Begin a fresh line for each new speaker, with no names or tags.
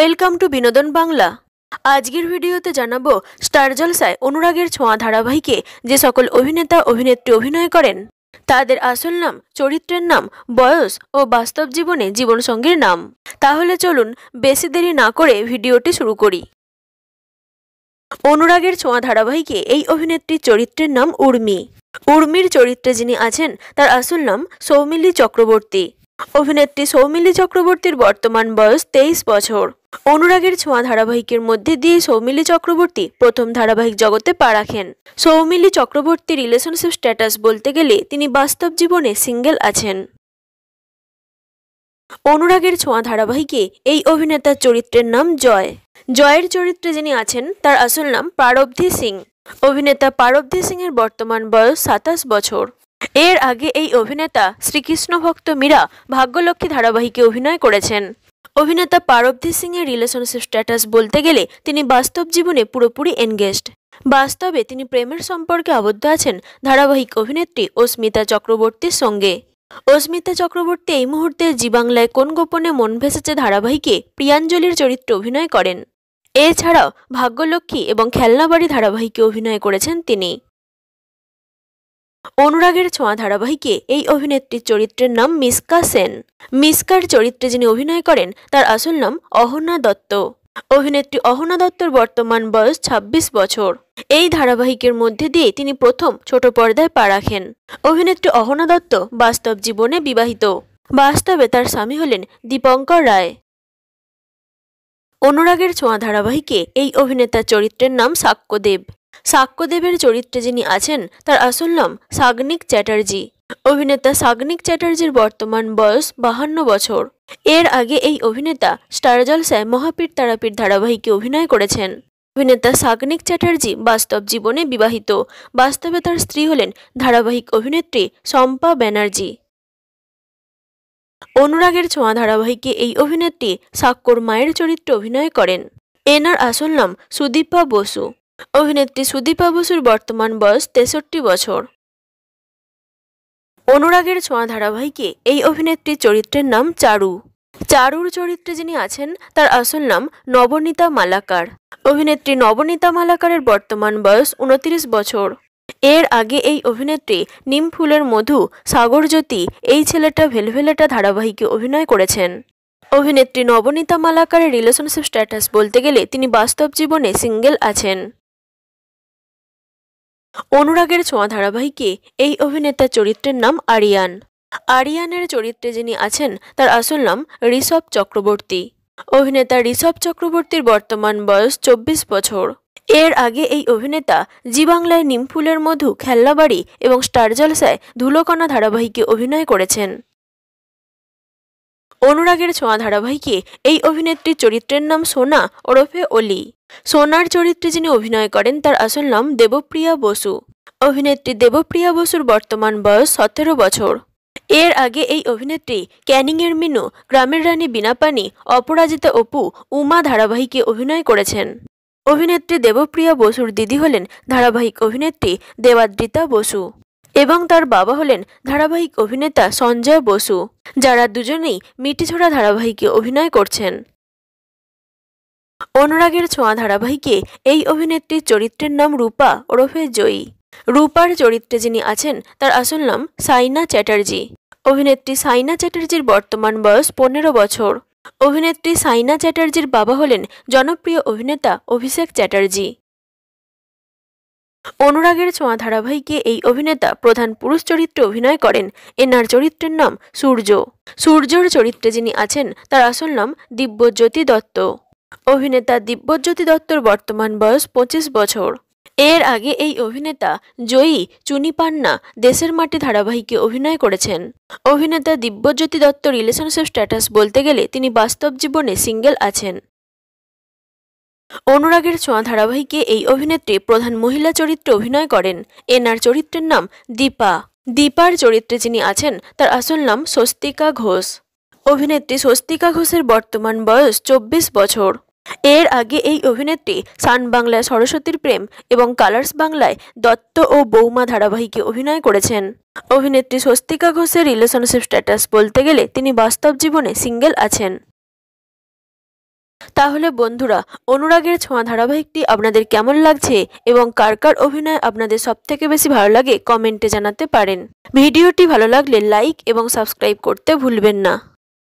Welcome to বিনোদন বাংলা। আজকের ভিডিওতে জানাবো স্টার জলসায় অনুরাগের ছোঁয়া ধারাবাহিকে যে সকল অভিনেতা অভিনেত্রী অভিনয় করেন তাদের আসল নাম, চরিত্রের নাম, বয়স ও বাস্তব জীবনে জীবনসঙ্গীর নাম। তাহলে চলুন বেশি দেরি না করে ভিডিওটি শুরু করি। অনুরাগের ছোঁয়া ধারাবাহিকে এই অভিনেত্রীর চরিত্রের নাম উর্মি। উর্মির চরিত্রে যিনি আছেন তার আসল নাম সৌমিলি চক্রবর্তী। অভিনেত্রী সৌমিলি চক্রবর্তীর বর্তমান বয়স 23 বছর। অনুরাগের ছোঁয়া ধারাবাহিকের মধ্যে দিয়ে সৌমিলি চক্রবর্তী প্রথম ধারাবাহিক জগতে পা রাখেন। সৌমিলি চক্রবর্তী রিলেশনশিপ স্ট্যাটাস বলতে গেলে তিনি বাস্তব জীবনে সিঙ্গেল আছেন। অনুরাগের ছোঁয়া ধারাবাহিকে এই অভিনেতার চরিত্রের নাম জয়। জয়ের চরিত্রে যিনি আছেন তার আসল নাম পারবধি সিং। অভিনেতা পারবধি সিং এর বর্তমান বয়স 27 বছর। এর আগে এই অভিনেতা শ্রীকৃষ্ণ ভক্ত মীরা ভাগ্যলক্ষ্মী ধারাবাহিকে অভিনয় করেছেন। অভিনেতা পারবধি সিং এর রিলেশনশিপ স্ট্যাটাস বলতে গেলে তিনি বাস্তব জীবনে পুরোপুরি এনগেজড। বাস্তবে তিনি প্রেমের সম্পর্কে আবদ্ধ আছেন ধারাবাহিক অভিনেত্রী অস্মিতা চক্রবর্তীর সঙ্গে। অস্মিতা চক্রবর্তী এই মুহূর্তে জি বাংলায় কোন গোপনে মন ভেসেছে ধারাবাহিকে প্রিয়াঞ্জলির চরিত্রে অভিনয় করেন। এছাড়াও ভাগ্যলক্ষ্মী এবং খেলনাবাড়ি ধারাবাহিকে অভিনয় করেছেন তিনি। অনুরাগের ছোঁয়া ধারাবাহিকে এই অভিনেত্রীর চরিত্রের নাম মিস্কা সেন। মিস্কার চরিত্রে যিনি অভিনয় করেন তার আসল নাম অহনা দত্ত। অভিনেত্রী অহনা দত্তর বর্তমান বয়স 26 বছর। এই ধারাবাহিকের মধ্যে দিয়ে তিনি প্রথম ছোট পর্দায় পা রাখেন। অভিনেত্রী অহনা দত্ত বাস্তব জীবনে বিবাহিত। বাস্তবে তার স্বামী হলেন দীপঙ্কর রায়। অনুরাগের ছোঁয়া ধারাবাহিকে এই অভিনেতার চরিত্রের নাম সাক্ষ্যদেব। সাক্ষ্যদেবের চরিত্রে যিনি আছেন তার আসল নাম সাগনিক চ্যাটার্জি। অভিনেতা সাগনিক চ্যাটার্জির বর্তমান বয়স 52 বছর। এর আগে এই অভিনেতা স্টার জলসায় মহাপীর তারাপীঠ ধারাবাহিকে অভিনয় করেছেন। অভিনেতা সাগনিক চ্যাটার্জি বাস্তব জীবনে বিবাহিত। বাস্তবে তার স্ত্রী হলেন ধারাবাহিক অভিনেত্রী শম্পা ব্যানার্জি। অনুরাগের ছোঁয়া ধারাবাহিকে এই অভিনেত্রী সাক্ষ্যর মায়ের চরিত্রে অভিনয় করেন। এনার আসল নাম সুদীপা বসু। অভিনেত্রী সুদীপা বসুর বর্তমান বয়স 63 বছর। অনুরাগের ছোঁয়া ধারাবাহিকে এই অভিনেত্রীর চরিত্রের নাম চারু। চারুর চরিত্রে যিনি আছেন তার আসল নাম নবনীতা মালাকার। অভিনেত্রী নবনীতা মালাকারের বর্তমান বয়স 29 বছর। এর আগে এই অভিনেত্রী নিম ফুলের মধু, সাগরজ্যোতি, এই ছেলেটা ভেলভেলেটা ধারাবাহিকে অভিনয় করেছেন। অভিনেত্রী নবনীতা মালাকারের রিলেশনশিপ স্ট্যাটাস বলতে গেলে তিনি বাস্তব জীবনে সিঙ্গেল আছেন। অনুরাগের ছোঁয়া ধারাবাহিকে এই অভিনেতার চরিত্রের নাম আরিয়ান। আরিয়ানের চরিত্রে যিনি আছেন তার আসল নাম ঋষভ চক্রবর্তী। অভিনেতা ঋষভ চক্রবর্তীর বর্তমান বয়স 24 বছর। এর আগে এই অভিনেতা জি বাংলায় নিমফুলের মধু, খেলনাবাড়ি এবং স্টার জলসায় ধুলোকণা ধারাবাহিকে অভিনয় করেছেন। অনুরাগের ছোঁয়া ধারাবাহিকে এই অভিনেত্রীর চরিত্রের নাম সোনা ওরফে অলি। সোনার চরিত্রে যিনি অভিনয় করেন তার আসল নাম দেবপ্রিয়া বসু। অভিনেত্রী দেবপ্রিয়া বসুর বর্তমান বয়স 17 বছর। এর আগে এই অভিনেত্রী ক্যানিংয়ের মিনু, গ্রামের রানী বীণাপানি, অপরাজিতা অপু, উমা ধারাবাহিকে অভিনয় করেছেন। অভিনেত্রী দেবপ্রিয়া বসুর দিদি হলেন ধারাবাহিক অভিনেত্রী দেবাদ্রিতা বসু এবং তার বাবা হলেন ধারাবাহিক অভিনেতা সঞ্জয় বসু, যারা দুজনেই মিটিছোড়া ধারাবাহিকে অভিনয় করছেন। অনুরাগের ছোঁয়া ধারাবাহিকে এই অভিনেত্রীর চরিত্রের নাম রূপা ওরফে জয়ী। রূপার চরিত্রে যিনি আছেন তার আসল নাম সাইনা চ্যাটার্জি। অভিনেত্রী সাইনা চ্যাটার্জির বর্তমান বয়স 15 বছর। অভিনেত্রী সাইনা চ্যাটার্জির বাবা হলেন জনপ্রিয় অভিনেতা অভিষেক চ্যাটার্জি। অনুরাগের ছোঁয়া ধারাবাহিকে এই অভিনেতা প্রধান পুরুষ চরিত্রে অভিনয় করেন। এনার চরিত্রের নাম সূর্য। সূর্যর চরিত্রে যিনি আছেন তার আসল নাম দিব্যজ্যোতি দত্ত। অভিনেতা দিব্যজ্যোতি দত্তর বর্তমান বয়স 25 বছর। এর আগে এই অভিনেতা জয়ী, চুনি পান্না, দেশের মাটি ধারাবাহিকে অভিনয় করেছেন। অভিনেতা দিব্যজ্যোতি দত্ত রিলেশনশিপ স্ট্যাটাস বলতে গেলে তিনি বাস্তব জীবনে সিঙ্গেল আছেন। অনুরাগের ছোঁয়া ধারাবাহিকে এই অভিনেত্রী প্রধান মহিলা চরিত্রে অভিনয় করেন। এনার চরিত্রের নাম দীপা। দীপার চরিত্রে যিনি আছেন তার আসল নাম স্বস্তিকা ঘোষ। অভিনেত্রী স্বস্তিকা ঘোষের বর্তমান বয়স 24 বছর। এর আগে এই অভিনেত্রী সান বাংলায় সরস্বতীর প্রেম এবং কালার্স বাংলায় দত্ত ও বৌমা ধারাবাহিকে অভিনয় করেছেন। অভিনেত্রী স্বস্তিকা ঘোষের রিলেশনশিপ স্ট্যাটাস বলতে গেলে তিনি বাস্তব জীবনে সিঙ্গেল আছেন। তাহলে বন্ধুরা, অনুরাগের ছোঁয়া ধারাবাহিকটি আপনাদের কেমন লাগছে এবং কার কার অভিনয় আপনাদের সবথেকে বেশি ভালো লাগে কমেন্টে জানাতে পারেন। ভিডিওটি ভালো লাগলে লাইক এবং সাবস্ক্রাইব করতে ভুলবেন না।